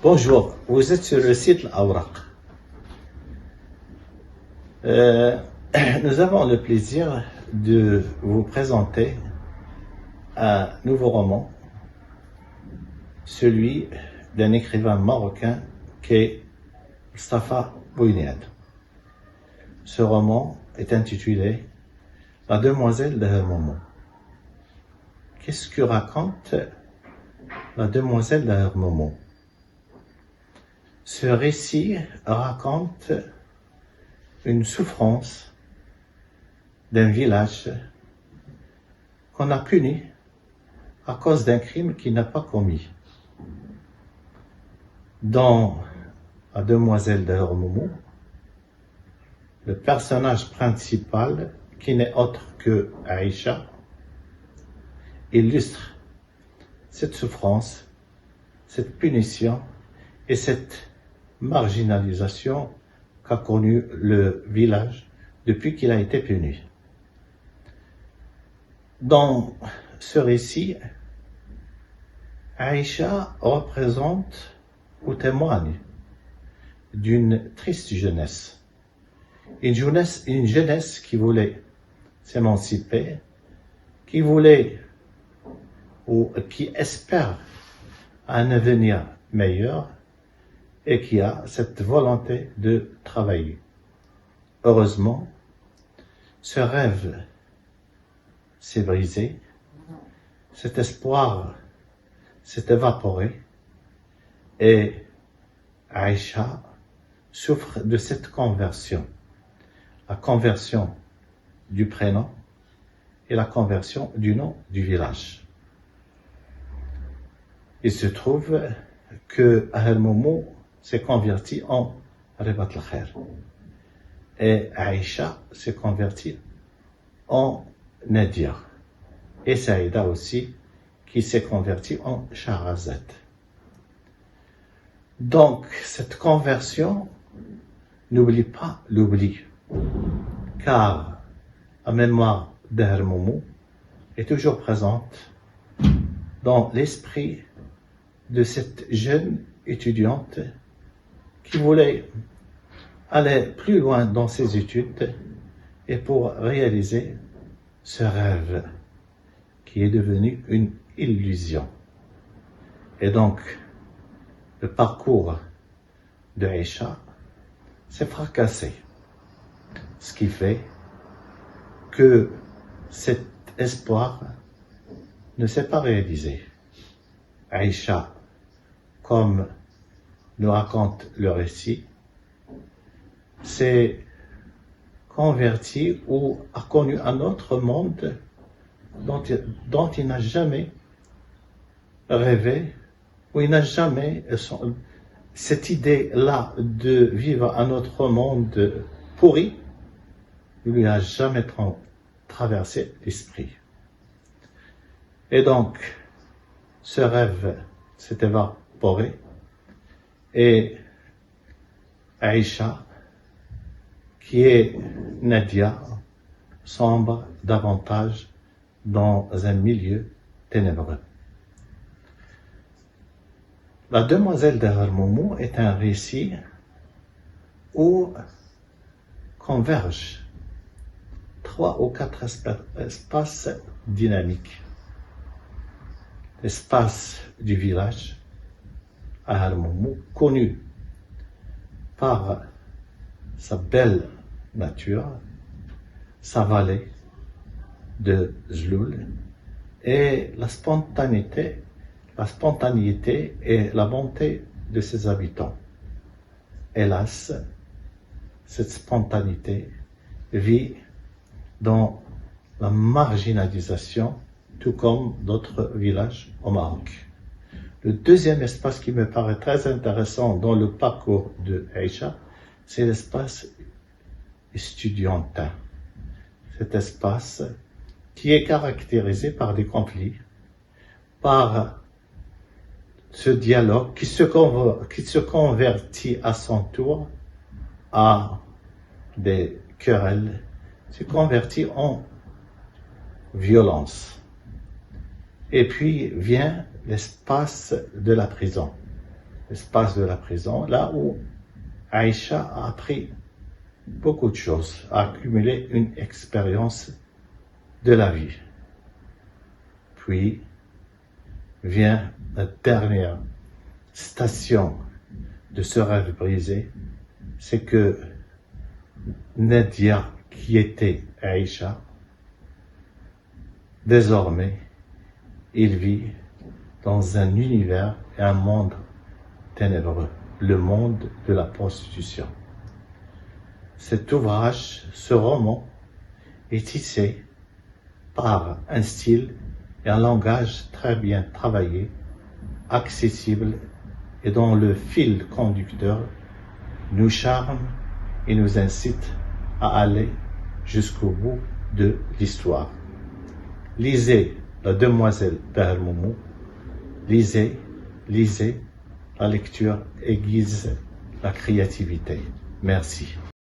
Bonjour, vous êtes sur le site Al-Awraq. Nous avons le plaisir de vous présenter un nouveau roman, celui d'un écrivain marocain qui est Mustapha Bouynad. Ce roman est intitulé La demoiselle de Hermomo. Qu'est-ce que raconte la demoiselle de Hermomo? Ce récit raconte une souffrance d'un village qu'on a puni à cause d'un crime qu'il n'a pas commis. Dans La demoiselle de Hermomo, le personnage principal, qui n'est autre que Aïcha, illustre cette souffrance, cette punition et cette marginalisation qu'a connue le village depuis qu'il a été puni. Dans ce récit, Aïcha représente ou témoigne d'une triste jeunesse. Une jeunesse qui voulait s'émanciper, qui voulait ou qui espère un avenir meilleur et qui a cette volonté de travailler. Heureusement, ce rêve s'est brisé, cet espoir s'est évaporé et Aïcha souffre de cette conversion, la conversion du prénom et la conversion du nom du village. Il se trouve que Hermomo s'est converti en Ribat al-Khair et Aïcha s'est convertie en Nadia et Saïda aussi qui s'est convertie en Shahrazad. Donc cette conversion n'oublie pas l'oubli, car la mémoire d'Hermomo est toujours présente dans l'esprit de cette jeune étudiante qui voulait aller plus loin dans ses études et pour réaliser ce rêve qui est devenu une illusion. Et donc, le parcours de Aïcha s'est fracassé, ce qui fait que cet espoir ne s'est pas réalisé. Aïcha, comme nous raconte le récit, s'est converti ou a connu un autre monde dont il n'a jamais rêvé, où il n'a jamais cette idée-là de vivre un autre monde pourri, il lui a jamais traversé l'esprit. Et donc, ce rêve s'est évaporé et Aïcha, qui est Nadia, sombre davantage dans un milieu ténébreux. La demoiselle de Hermomo est un récit où convergent 3 ou 4 espaces dynamiques. L'espace du village à Hermomo, connu par sa belle nature, sa vallée de Zloul et la spontanéité et la bonté de ses habitants. Hélas, cette spontanéité vit dans la marginalisation, tout comme d'autres villages au Maroc. Le deuxième espace qui me paraît très intéressant dans le parcours de Aïcha, c'est l'espace estudiantin. Cet espace qui est caractérisé par des conflits, par ce dialogue qui se convertit à son tour à des querelles, se convertit en violence. Et puis vient l'espace de la prison. l'espace de la prison, là où Aïcha a appris beaucoup de choses, a accumulé une expérience de la vie. Puis vient la dernière station de ce rêve brisé, c'est que Nadia, qui était Aïcha, désormais, il vit dans un univers et un monde ténébreux, le monde de la prostitution. Cet ouvrage, ce roman, est tissé par un style et un langage très bien travaillé, accessible et dont le fil conducteur nous charme et nous incite à aller jusqu'au bout de l'histoire. Lisez La Demoiselle Bermoumou, lisez, la lecture aiguise la créativité. Merci.